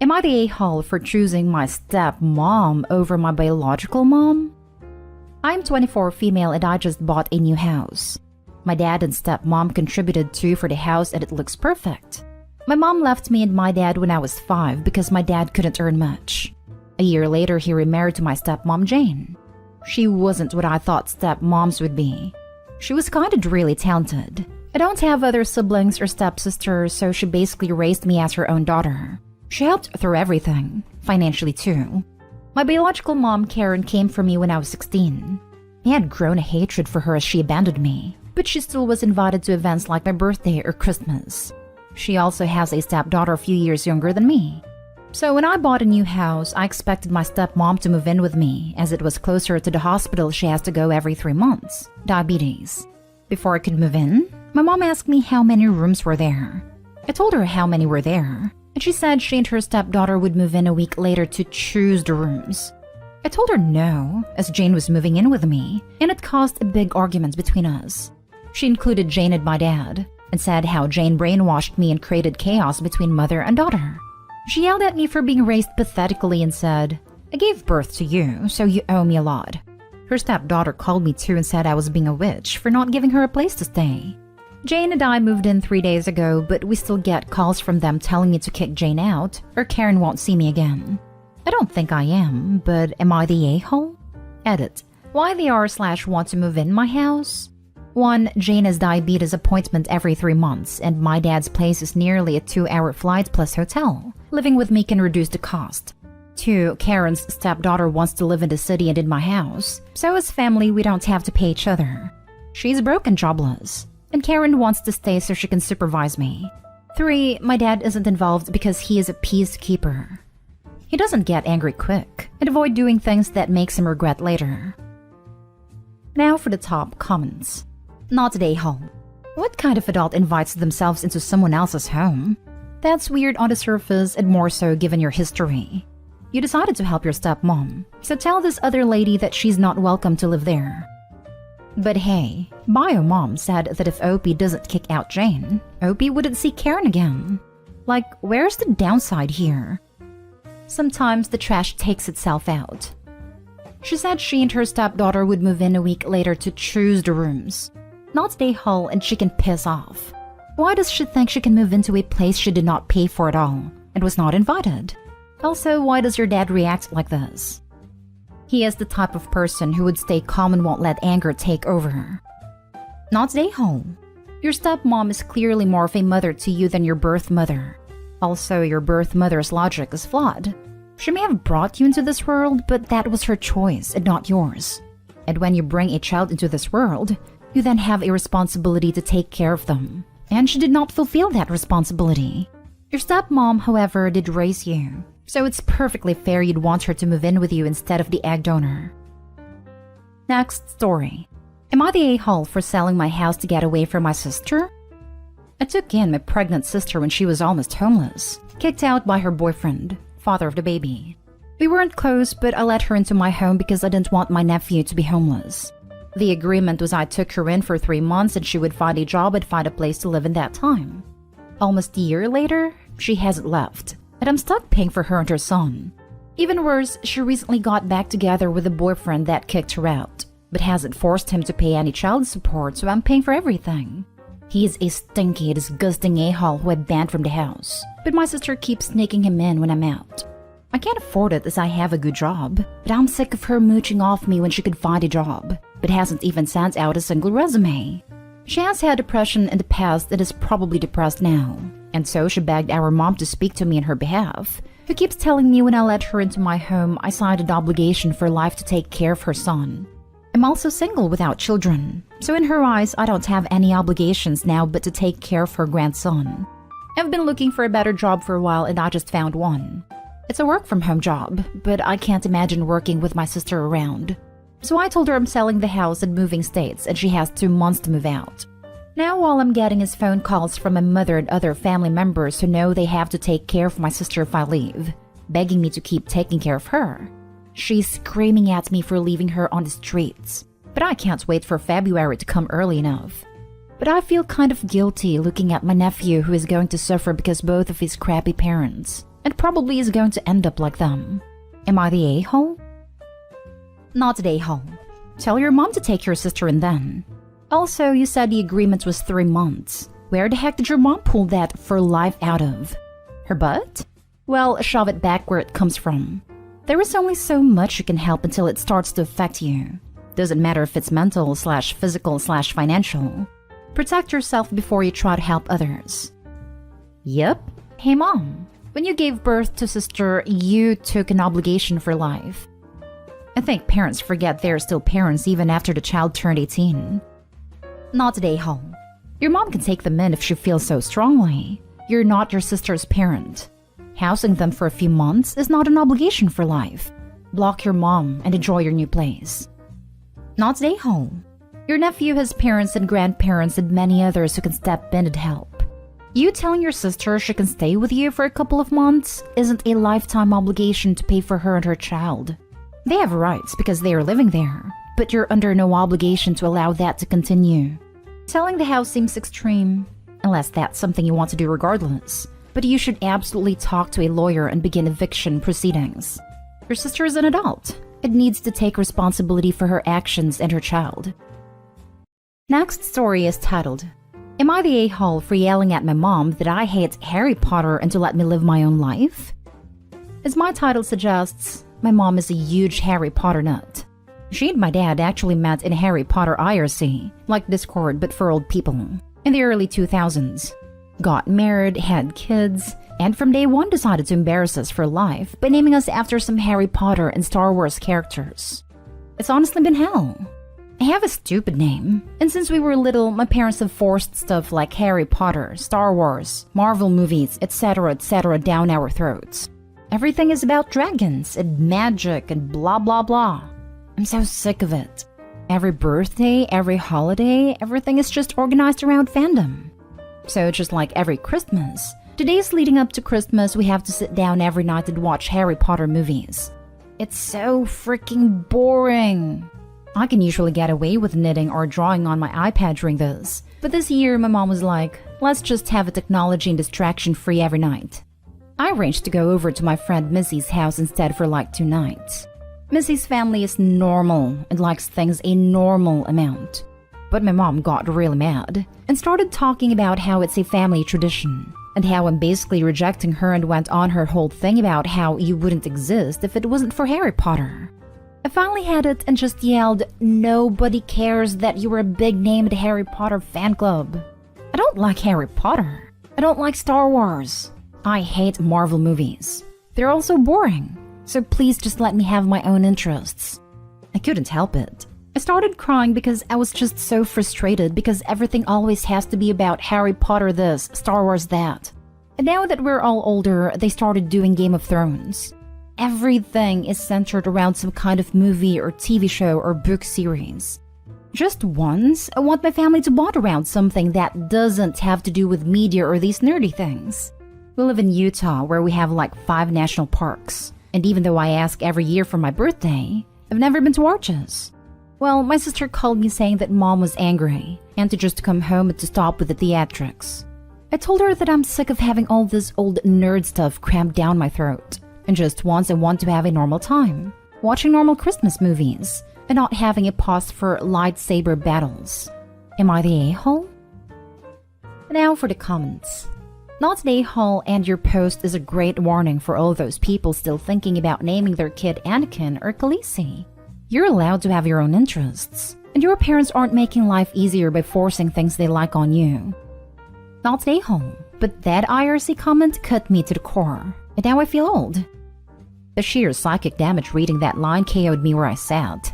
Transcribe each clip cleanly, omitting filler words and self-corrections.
Am I the a-hole for choosing my stepmom over my biological mom? I'm 24 female and I just bought a new house. My dad and stepmom contributed too for the house and it looks perfect. My mom left me and my dad when I was 5 because my dad couldn't earn much. A year later, he remarried to my stepmom, Jane. She wasn't what I thought stepmoms would be. She was kind of really talented. I don't have other siblings or stepsisters, so she basically raised me as her own daughter. She helped through everything, financially too. My biological mom, Karen, came for me when I was 16. I had grown a hatred for her as she abandoned me, but she still was invited to events like my birthday or Christmas. She also has a stepdaughter a few years younger than me. So when I bought a new house, I expected my stepmom to move in with me, as it was closer to the hospital she has to go every 3 months. Diabetes. Before I could move in, my mom asked me how many rooms were there. I told her how many were there, and she said she and her stepdaughter would move in a week later to choose the rooms. I told her no, as Jane was moving in with me, and it caused a big argument between us. She included Jane and my dad, and said how Jane brainwashed me and created chaos between mother and daughter. She yelled at me for being raised pathetically and said, "I gave birth to you, so you owe me a lot." Her stepdaughter called me too and said I was being a witch for not giving her a place to stay. Jane and I moved in 3 days ago, but we still get calls from them telling me to kick Jane out or Karen won't see me again. I don't think I am, but am I the a-hole? Edit. Why the r/want to move in my house? 1. Jane has diabetes appointment every 3 months, and my dad's place is nearly a 2-hour flight plus hotel. Living with me can reduce the cost. 2. Karen's stepdaughter wants to live in the city and in my house, so as family we don't have to pay each other. She's broke and jobless, and Karen wants to stay so she can supervise me. 3. My dad isn't involved because he is a peacekeeper. He doesn't get angry quick and avoid doing things that makes him regret later. Now for the top comments. Not today, home. What kind of adult invites themselves into someone else's home? That's weird on the surface and more so given your history. You decided to help your stepmom, so tell this other lady that she's not welcome to live there. But hey, Bio Mom said that if OP doesn't kick out Jane, OP wouldn't see Karen again. Like, where's the downside here? Sometimes the trash takes itself out. She said she and her stepdaughter would move in a week later to choose the rooms. Not stay whole and she can piss off. Why does she think she can move into a place she did not pay for at all and was not invited? Also, why does your dad react like this? He is the type of person who would stay calm and won't let anger take over. Not stay home. Your stepmom is clearly more of a mother to you than your birth mother. Also, your birth mother's logic is flawed. She may have brought you into this world, but that was her choice and not yours. And when you bring a child into this world, you then have a responsibility to take care of them. And she did not fulfill that responsibility. Your stepmom, however, did raise you, so it's perfectly fair you'd want her to move in with you instead of the egg donor. Next story. Am I the a-hole for selling my house to get away from my sister? I took in my pregnant sister when she was almost homeless, kicked out by her boyfriend, father of the baby. We weren't close, but I let her into my home because I didn't want my nephew to be homeless. The agreement was I took her in for 3 months and she would find a job and find a place to live in that time. Almost a year later, she hasn't left, and I'm stuck paying for her and her son. Even worse, she recently got back together with a boyfriend that kicked her out, but hasn't forced him to pay any child support, so I'm paying for everything. He is a stinky, disgusting a-hole who I banned from the house, but my sister keeps sneaking him in when I'm out. I can't afford it as I have a good job, but I'm sick of her mooching off me when she could find a job, but hasn't even sent out a single resume. She has had depression in the past and is probably depressed now, and so she begged our mom to speak to me on her behalf, who keeps telling me when I let her into my home I signed an obligation for life to take care of her son. I'm also single without children, so in her eyes I don't have any obligations now but to take care of her grandson. I've been looking for a better job for a while and I just found one. It's a work-from-home job, but I can't imagine working with my sister around. So I told her I'm selling the house and moving states and she has 2 months to move out. Now all I'm getting is phone calls from my mother and other family members who know they have to take care of my sister if I leave, begging me to keep taking care of her. She's screaming at me for leaving her on the streets, but I can't wait for February to come early enough. But I feel kind of guilty looking at my nephew who is going to suffer because both of his crappy parents, and probably is going to end up like them. Am I the a-hole? Not the a-hole. Tell your mom to take your sister in then. Also, you said the agreement was 3 months. Where the heck did your mom pull that for life out of? Her butt? Well, shove it back where it comes from. There is only so much you can help until it starts to affect you. Doesn't matter if it's mental/physical/financial. Protect yourself before you try to help others. Yep. Hey mom, when you gave birth to sister, you took an obligation for life. I think parents forget they're still parents even after the child turned 18. Not today, home. Your mom can take them in if she feels so strongly. You're not your sister's parent. Housing them for a few months is not an obligation for life. Block your mom and enjoy your new place. Not today, home. Your nephew has parents and grandparents and many others who can step in and help. You telling your sister she can stay with you for a couple of months isn't a lifetime obligation to pay for her and her child. They have rights because they are living there, but you're under no obligation to allow that to continue. Selling the house seems extreme, unless that's something you want to do regardless, but you should absolutely talk to a lawyer and begin eviction proceedings. Your sister is an adult. It needs to take responsibility for her actions and her child. Next story is titled, Am I the a-hole for yelling at my mom that I hate Harry Potter and to let me live my own life? As my title suggests, my mom is a huge Harry Potter nut. She and my dad actually met in Harry Potter IRC, like Discord but for old people, in the early 2000s. Got married, had kids, and from day one decided to embarrass us for life by naming us after some Harry Potter and Star Wars characters. It's honestly been hell. I have a stupid name, and since we were little, my parents have forced stuff like Harry Potter, Star Wars, Marvel movies, etc. down our throats. Everything is about dragons and magic and blah blah blah. I'm so sick of it. Every birthday, every holiday, everything is just organized around fandom. So just like every Christmas, the days leading up to Christmas we have to sit down every night and watch Harry Potter movies. It's so freaking boring. I can usually get away with knitting or drawing on my iPad during this, but this year my mom was like, let's just have a technology and distraction free every night. I arranged to go over to my friend Missy's house instead for like 2 nights. Missy's family is normal and likes things a normal amount. But my mom got really mad and started talking about how it's a family tradition and how I'm basically rejecting her and went on her whole thing about how you wouldn't exist if it wasn't for Harry Potter. I finally had it and just yelled, nobody cares that you were a big name at the Harry Potter fan club. I don't like Harry Potter. I don't like Star Wars. I hate Marvel movies. They're also boring. So please just let me have my own interests. I couldn't help it. I started crying because I was just so frustrated because everything always has to be about Harry Potter this, Star Wars that. And now that we're all older, they started doing Game of Thrones. Everything is centered around some kind of movie or TV show or book series. Just once, I want my family to bond around something that doesn't have to do with media or these nerdy things. We live in Utah where we have like 5 national parks. And even though I ask every year for my birthday, I've never been to Arches. Well, my sister called me saying that mom was angry and to just come home and to stop with the theatrics. I told her that I'm sick of having all this old nerd stuff crammed down my throat. And just once I want to have a normal time, watching normal Christmas movies, and not having a pause for lightsaber battles. Am I the a-hole? Now for the comments. Not an a-hole, and your post is a great warning for all those people still thinking about naming their kid Anakin or Khaleesi. You're allowed to have your own interests, and your parents aren't making life easier by forcing things they like on you. Not an a-hole, but that IRC comment cut me to the core, and now I feel old. The sheer psychic damage reading that line KO'd me where I sat.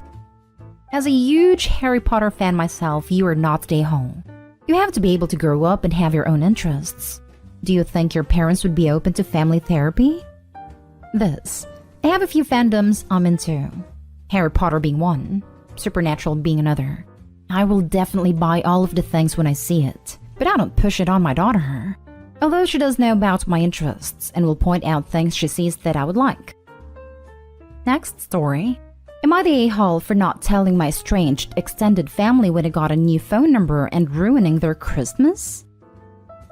As a huge Harry Potter fan myself, you are not an a-hole. You have to be able to grow up and have your own interests. Do you think your parents would be open to family therapy? This. I have a few fandoms I'm into. Harry Potter being one, Supernatural being another. I will definitely buy all of the things when I see it, but I don't push it on my daughter. Although she does know about my interests and will point out things she sees that I would like. Next story. Am I the a-hole for not telling my estranged extended family when I got a new phone number and ruining their Christmas?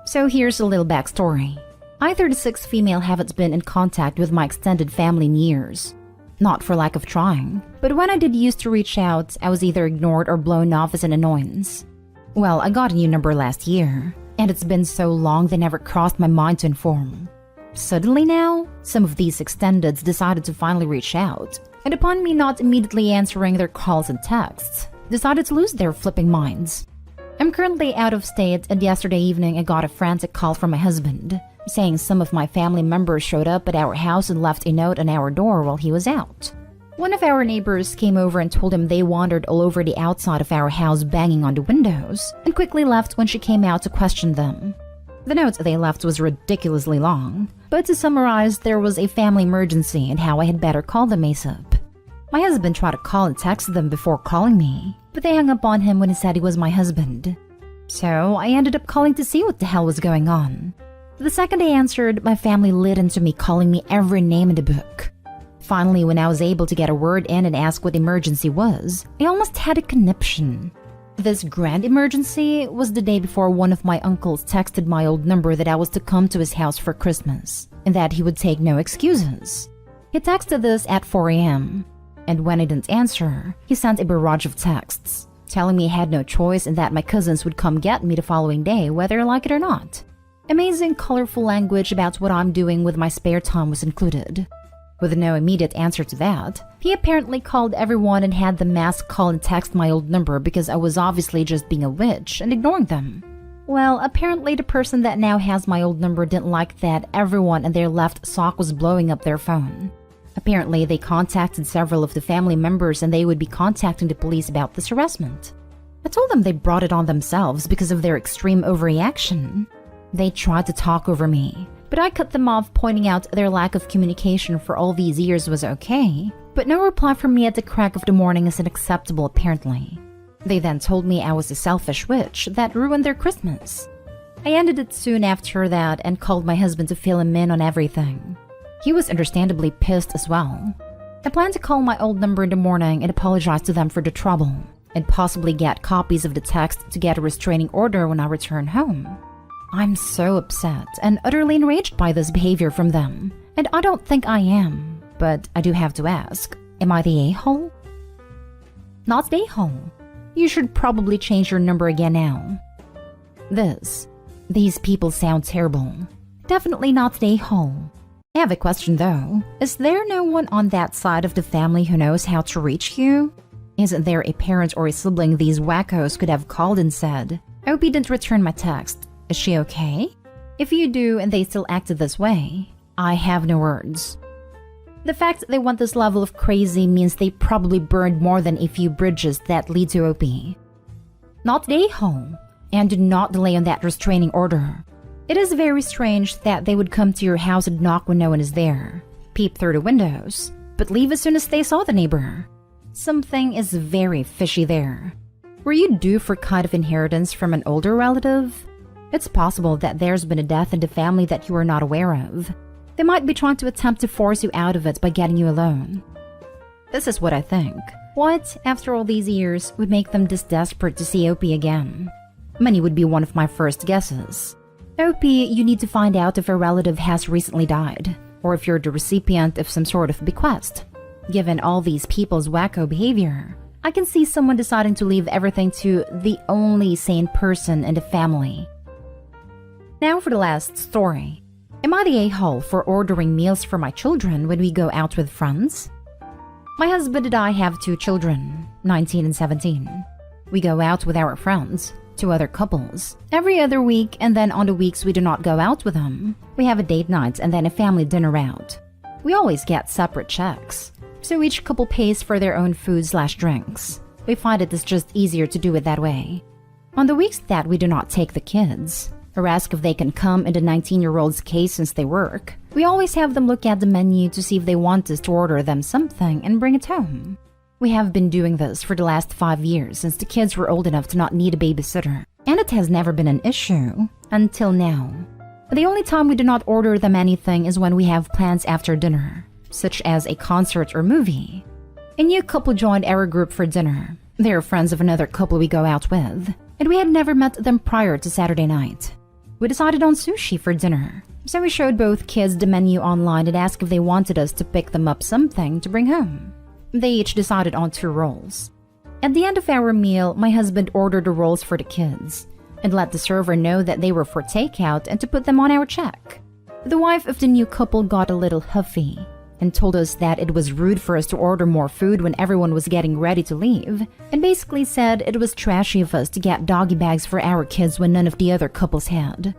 So here's a little backstory. I-36 female haven't been in contact with my extended family in years. Not for lack of trying, but when I did used to reach out, I was either ignored or blown off as an annoyance. Well, I got a new number last year, and it's been so long they never crossed my mind to inform. Suddenly now, some of these extendeds decided to finally reach out, and upon me not immediately answering their calls and texts, decided to lose their flipping minds. I'm currently out of state, and yesterday evening I got a frantic call from my husband, saying some of my family members showed up at our house and left a note on our door while he was out. One of our neighbors came over and told him they wandered all over the outside of our house banging on the windows, and quickly left when she came out to question them. The note they left was ridiculously long, but to summarize, there was a family emergency and how I had better call them ASAP. My husband tried to call and text them before calling me, but they hung up on him when he said he was my husband. So I ended up calling to see what the hell was going on. The second I answered, my family lit into me calling me every name in the book. Finally, when I was able to get a word in and ask what the emergency was, I almost had a conniption. This grand emergency was the day before one of my uncles texted my old number that I was to come to his house for Christmas, and that he would take no excuses. He texted this at 4 a.m., and when I didn't answer, he sent a barrage of texts, telling me I had no choice and that my cousins would come get me the following day whether I like it or not. Amazing, colorful language about what I'm doing with my spare time was included. With no immediate answer to that, he apparently called everyone and had the mass call and text my old number because I was obviously just being a witch and ignoring them. Well, apparently the person that now has my old number didn't like that everyone and their left sock was blowing up their phone. Apparently they contacted several of the family members and they would be contacting the police about this harassment. I told them they brought it on themselves because of their extreme overreaction. They tried to talk over me, but I cut them off, pointing out their lack of communication for all these years was okay, but no reply from me at the crack of the morning is unacceptable apparently. They then told me I was a selfish witch that ruined their Christmas. I ended it soon after that and called my husband to fill him in on everything. He was understandably pissed as well. I plan to call my old number in the morning and apologize to them for the trouble, and possibly get copies of the text to get a restraining order when I return home. I'm so upset and utterly enraged by this behavior from them, and I don't think I am, but I do have to ask, am I the a-hole? Not the a-hole. You should probably change your number again now. These people sound terrible. Definitely not the a-hole. I have a question though. Is there no one on that side of the family who knows how to reach you? Isn't there a parent or a sibling these wackos could have called and said, I hope you didn't return my text. Is she okay? If you do and they still acted this way, I have no words. The fact that they went this level of crazy means they probably burned more than a few bridges that lead to OP. Not the a-hole, and do not delay on that restraining order. It is very strange that they would come to your house and knock when no one is there, peep through the windows, but leave as soon as they saw the neighbor. Something is very fishy there. Were you due for kind of inheritance from an older relative? It's possible that there's been a death in the family that you are not aware of. They might be trying to attempt to force you out of it by getting you alone. This is what I think. What, after all these years, would make them this desperate to see OP again? Money would be one of my first guesses. OP, you need to find out if a relative has recently died, or if you're the recipient of some sort of bequest. Given all these people's wacko behavior, I can see someone deciding to leave everything to the only sane person in the family. Now for the last story. Am I the a-hole for ordering meals for my children when we go out with friends? My husband and I have 2 children, 19 and 17. We go out with our friends, 2 other couples, every other week, and then on the weeks we do not go out with them, we have a date night and then a family dinner out. We always get separate checks, so each couple pays for their own food/drinks. We find it is just easier to do it that way. On the weeks that we do not take the kids, or ask if they can come in the 19-year-old's case since they work, we always have them look at the menu to see if they want us to order them something and bring it home. We have been doing this for the last 5 years since the kids were old enough to not need a babysitter, and it has never been an issue until now. The only time we do not order them anything is when we have plans after dinner, such as a concert or movie. A new couple joined our group for dinner. They are friends of another couple we go out with, and we had never met them prior to Saturday night. We decided on sushi for dinner, So we showed both kids the menu online and asked if they wanted us to pick them up something to bring home. They each decided on 2 rolls. At the end of our meal, my husband ordered the rolls for the kids and let the server know that they were for takeout and to put them on our check. The wife of the new couple got a little huffy and told us that it was rude for us to order more food when everyone was getting ready to leave, and basically said it was trashy of us to get doggy bags for our kids when none of the other couples had.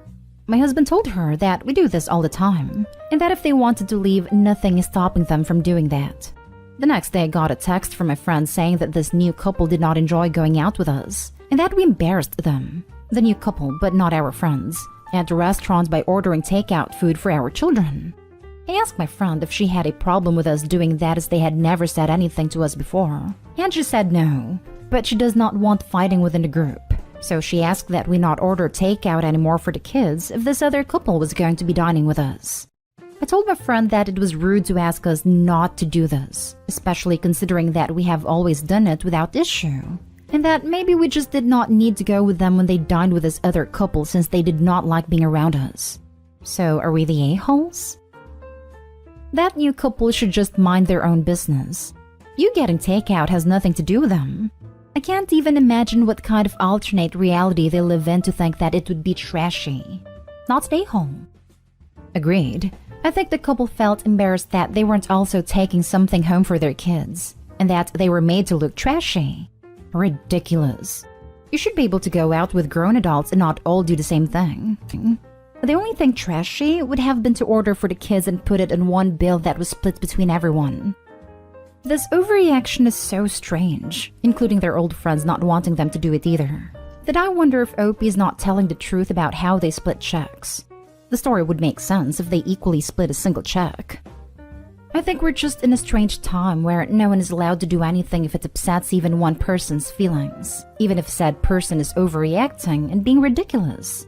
My husband told her that we do this all the time, and that if they wanted to leave, nothing is stopping them from doing that. The next day I got a text from my friend saying that this new couple did not enjoy going out with us, and that we embarrassed them, the new couple but not our friends, at the restaurant by ordering takeout food for our children. I asked my friend if she had a problem with us doing that as they had never said anything to us before, and she said no, but she does not want fighting within the group, so she asked that we not order takeout anymore for the kids if this other couple was going to be dining with us. I told my friend that it was rude to ask us not to do this, especially considering that we have always done it without issue, and that maybe we just did not need to go with them when they dined with this other couple since they did not like being around us. So are we the a-holes? That new couple should just mind their own business. You getting takeout has nothing to do with them. I can't even imagine what kind of alternate reality they live in to think that it would be trashy. Not stay home. Agreed. I think the couple felt embarrassed that they weren't also taking something home for their kids, and that they were made to look trashy. Ridiculous. You should be able to go out with grown adults and not all do the same thing. The only thing trashy would have been to order for the kids and put it in one bill that was split between everyone. This overreaction is so strange, including their old friends not wanting them to do it either, that I wonder if Opie is not telling the truth about how they split checks. The story would make sense if they equally split a single check. I think we're just in a strange time where no one is allowed to do anything if it upsets even one person's feelings, even if said person is overreacting and being ridiculous.